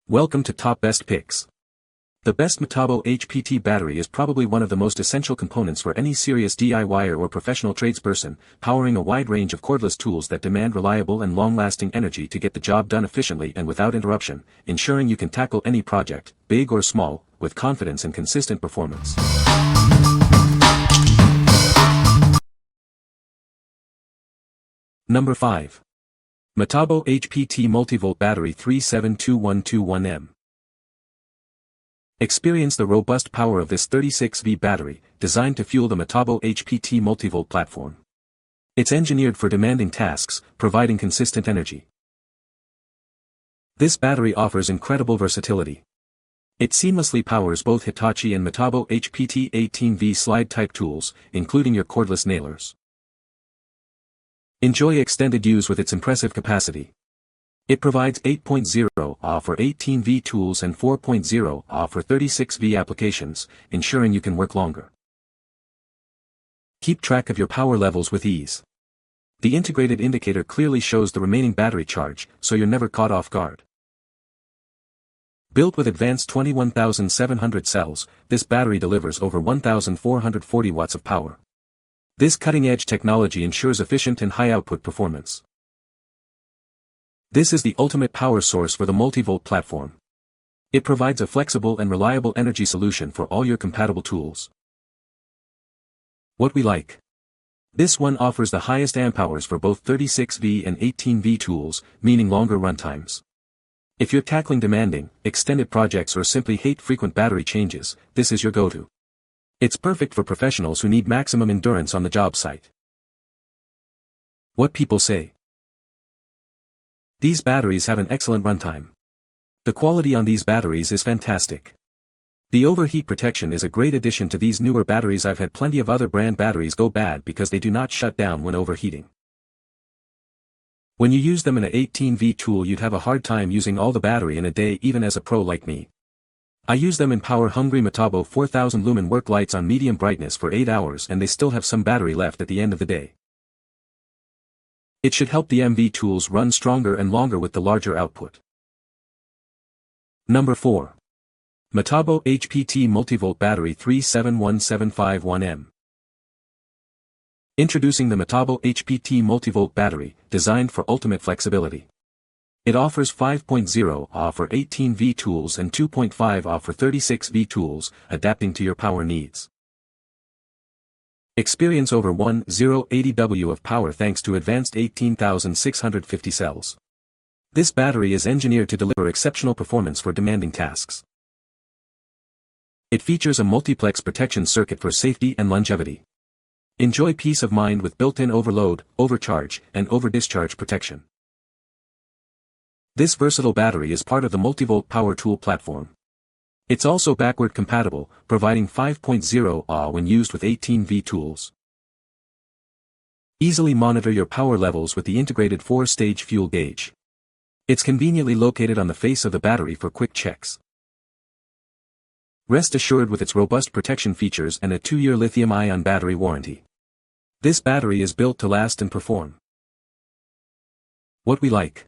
Welcome to Top Best Picks. The best Metabo HPT battery is probably one of the most essential components for any serious DIYer or professional tradesperson, powering a wide range of cordless tools that demand reliable and long-lasting energy to get the job done efficiently and without interruption, ensuring you can tackle any project, big or small, with confidence and consistent performance. Number 5. Metabo HPT MultiVolt Battery 372121M. Experience the robust power of this 36V battery, designed to fuel the Metabo HPT MultiVolt platform. It's engineered for demanding tasks, providing consistent energy. This battery offers incredible versatility. It seamlessly powers both Hitachi and Metabo HPT 18V slide-type tools, including your cordless nailers. Enjoy extended use with its impressive capacity. It provides 8.0 Ah for 18V tools and 4.0 Ah for 36V applications, ensuring you can work longer. Keep track of your power levels with ease. The integrated indicator clearly shows the remaining battery charge, so you're never caught off guard. Built with advanced 21,700 cells, this battery delivers over 1,440 watts of power. This cutting-edge technology ensures efficient and high-output performance. This is the ultimate power source for the MultiVolt platform. It provides a flexible and reliable energy solution for all your compatible tools. What we like. This one offers the highest amp hours for both 36V and 18V tools, meaning longer runtimes. If you're tackling demanding, extended projects or simply hate frequent battery changes, this is your go-to. It's perfect for professionals who need maximum endurance on the job site. What people say. These batteries have an excellent runtime. The quality on these batteries is fantastic. The overheat protection is a great addition to these newer batteries. I've had plenty of other brand batteries go bad because they do not shut down when overheating. When you use them in an 18V tool, you'd have a hard time using all the battery in a day, even as a pro like me. I use them in power-hungry Metabo 4000 lumen work lights on medium brightness for 8 hours, and they still have some battery left at the end of the day. It should help the MV tools run stronger and longer with the larger output. Number 4. Metabo HPT MultiVolt Battery 371751M. Introducing the Metabo HPT MultiVolt Battery, designed for ultimate flexibility. It offers 5.0 Ah for 18V tools and 2.5 Ah for 36V tools, adapting to your power needs. Experience over 1080 W of power thanks to advanced 18,650 cells. This battery is engineered to deliver exceptional performance for demanding tasks. It features a multiplex protection circuit for safety and longevity. Enjoy peace of mind with built-in overload, overcharge, and overdischarge protection. This versatile battery is part of the MultiVolt power tool platform. It's also backward compatible, providing 5.0 Ah when used with 18V tools. Easily monitor your power levels with the integrated 4-stage fuel gauge. It's conveniently located on the face of the battery for quick checks. Rest assured with its robust protection features and a 2-year lithium-ion battery warranty. This battery is built to last and perform. What we like.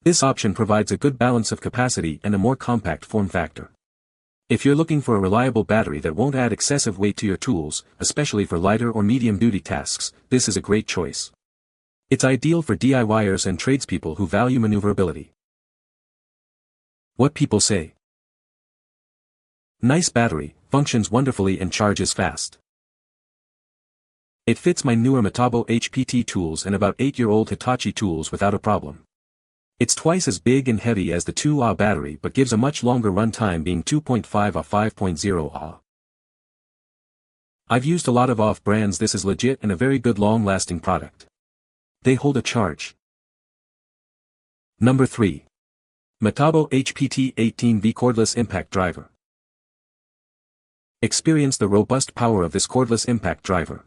This option provides a good balance of capacity and a more compact form factor. If you're looking for a reliable battery that won't add excessive weight to your tools, especially for lighter or medium-duty tasks, this is a great choice. It's ideal for DIYers and tradespeople who value maneuverability. What people say. Nice battery, functions wonderfully and charges fast. It fits my newer Metabo HPT tools and about 8-year-old Hitachi tools without a problem. It's twice as big and heavy as the 2 Ah battery but gives a much longer run time, being 2.5 Ah 5.0 Ah. I've used a lot of off-brands. This is legit and a very good long-lasting product. They hold a charge. Number 3. Metabo HPT 18V Cordless Impact Driver. Experience the robust power of this cordless impact driver.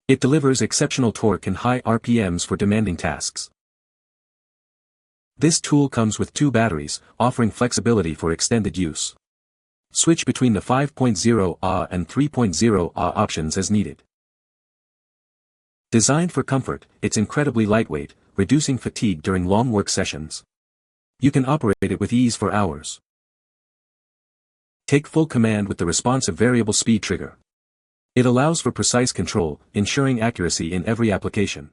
It delivers exceptional torque and high RPMs for demanding tasks. This tool comes with 2 batteries, offering flexibility for extended use. Switch between the 5.0 Ah and 3.0 Ah options as needed. Designed for comfort, it's incredibly lightweight, reducing fatigue during long work sessions. You can operate it with ease for hours. Take full command with the responsive variable speed trigger. It allows for precise control, ensuring accuracy in every application.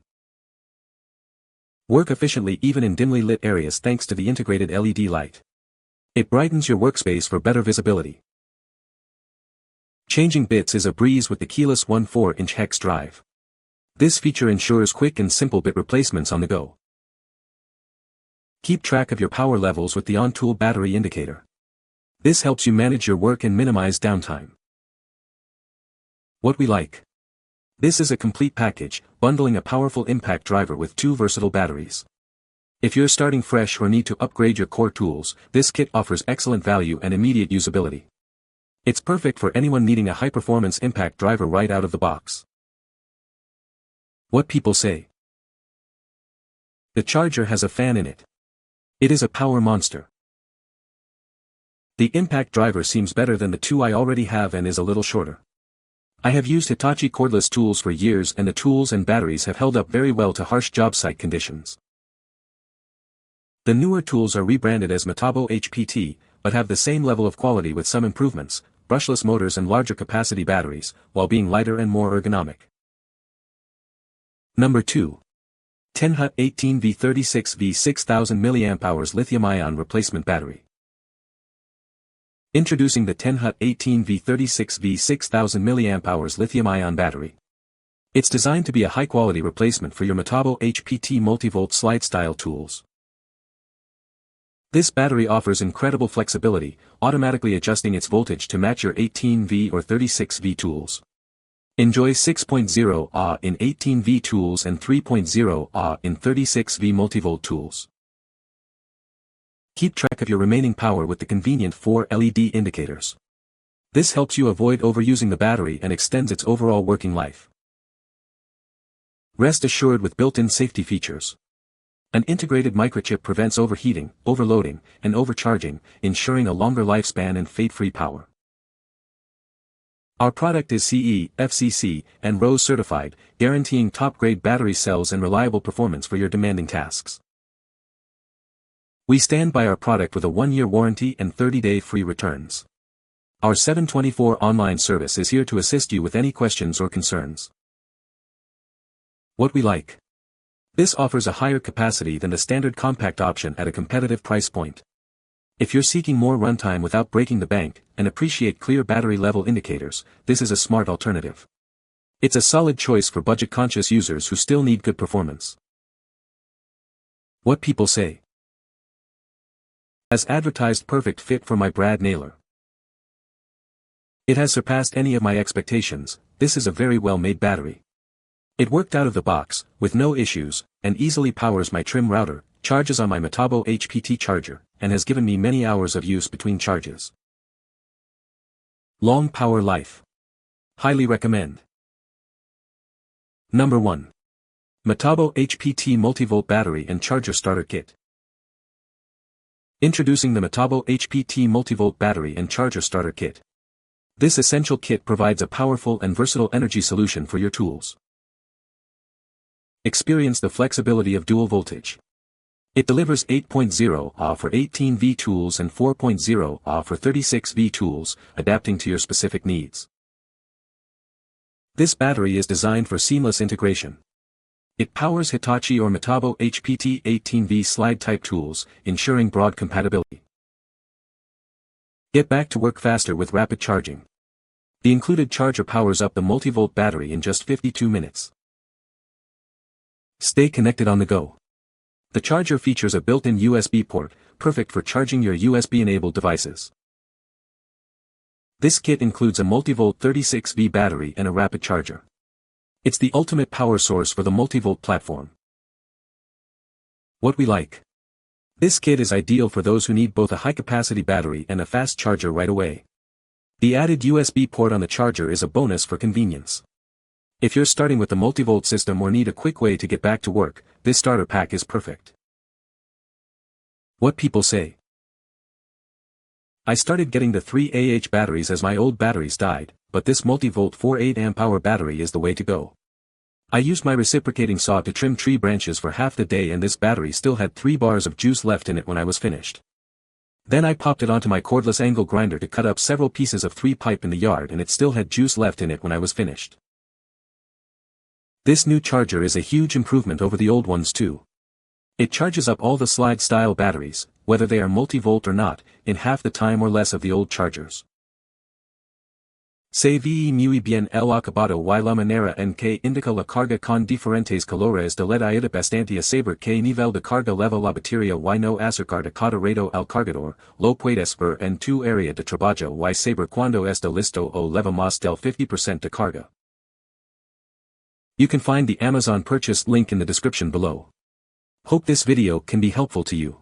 Work efficiently even in dimly lit areas thanks to the integrated LED light. It brightens your workspace for better visibility. Changing bits is a breeze with the keyless 1/4-inch hex drive. This feature ensures quick and simple bit replacements on the go. Keep track of your power levels with the on-tool battery indicator. This helps you manage your work and minimize downtime. What we like. This is a complete package, bundling a powerful impact driver with 2 versatile batteries. If you're starting fresh or need to upgrade your core tools, this kit offers excellent value and immediate usability. It's perfect for anyone needing a high-performance impact driver right out of the box. What people say. The charger has a fan in it. It is a power monster. The impact driver seems better than the 2 I already have and is a little shorter. I have used Hitachi cordless tools for years and the tools and batteries have held up very well to harsh job site conditions. The newer tools are rebranded as Metabo Hpt, but have the same level of quality with some improvements, brushless motors and larger capacity batteries, while being lighter and more ergonomic. Number 2. TenHutt 18V36V 6000 mAh Lithium-ion Replacement Battery. Introducing the TenHutt 18V36V 6000 mAh Lithium-ion Battery. It's designed to be a high-quality replacement for your Metabo Hpt MultiVolt slide-style tools. This battery offers incredible flexibility, automatically adjusting its voltage to match your 18V or 36V tools. Enjoy 6.0 Ah in 18V tools and 3.0 Ah in 36V MultiVolt tools. Keep track of your remaining power with the convenient 4 LED indicators. This helps you avoid overusing the battery and extends its overall working life. Rest assured with built-in safety features. An integrated microchip prevents overheating, overloading, and overcharging, ensuring a longer lifespan and fade-free power. Our product is CE, FCC, and RoHS certified, guaranteeing top-grade battery cells and reliable performance for your demanding tasks. We stand by our product with a 1-year warranty and 30-day free returns. Our 7/24 online service is here to assist you with any questions or concerns. What we like. This offers a higher capacity than the standard compact option at a competitive price point. If you're seeking more runtime without breaking the bank, and appreciate clear battery level indicators, this is a smart alternative. It's a solid choice for budget-conscious users who still need good performance. What people say. As advertised, perfect fit for my Brad nailer. It has surpassed any of my expectations. This is a very well-made battery. It worked out of the box, with no issues, and easily powers my trim router, charges on my Metabo Hpt charger, and has given me many hours of use between charges. Long power life. Highly recommend. Number 1. Metabo Hpt MultiVolt Battery and Charger Starter Kit. Introducing the Metabo Hpt MultiVolt Battery and Charger Starter Kit. This essential kit provides a powerful and versatile energy solution for your tools. Experience the flexibility of dual voltage. It delivers 8.0 Ah for 18V tools and 4.0 Ah for 36V tools, adapting to your specific needs. This battery is designed for seamless integration. It powers Hitachi or Metabo Hpt 18V slide-type tools, ensuring broad compatibility. Get back to work faster with rapid charging. The included charger powers up the MultiVolt battery in just 52 minutes. Stay connected on the go. The charger features a built-in USB port, perfect for charging your USB-enabled devices. This kit includes a MultiVolt 36V battery and a rapid charger. It's the ultimate power source for the MultiVolt platform. What we like. This kit is ideal for those who need both a high-capacity battery and a fast charger right away. The added USB port on the charger is a bonus for convenience. If you're starting with the MultiVolt system or need a quick way to get back to work, this starter pack is perfect. What people say. I started getting the 3Ah batteries as my old batteries died, but this MultiVolt 48Ah battery is the way to go. I used my reciprocating saw to trim tree branches for half the day, and this battery still had 3 bars of juice left in it when I was finished. Then I popped it onto my cordless angle grinder to cut up several pieces of 3 pipe in the yard, and it still had juice left in it when I was finished. This new charger is a huge improvement over the old ones too. It charges up all the slide-style batteries, whether they are multi-volt or not, in half the time or less of the old chargers. Se ve muy bien el acabado y la manera en que indica la carga con diferentes colores de LED ayuda bastante a saber que nivel de carga leva la batería y no acercar de cada rato al cargador, lo puedes ver en tu área de trabajo y saber cuando está listo o leva más del 50% de carga. You can find the Amazon purchase link in the description below. Hope this video can be helpful to you.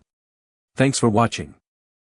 Thanks for watching.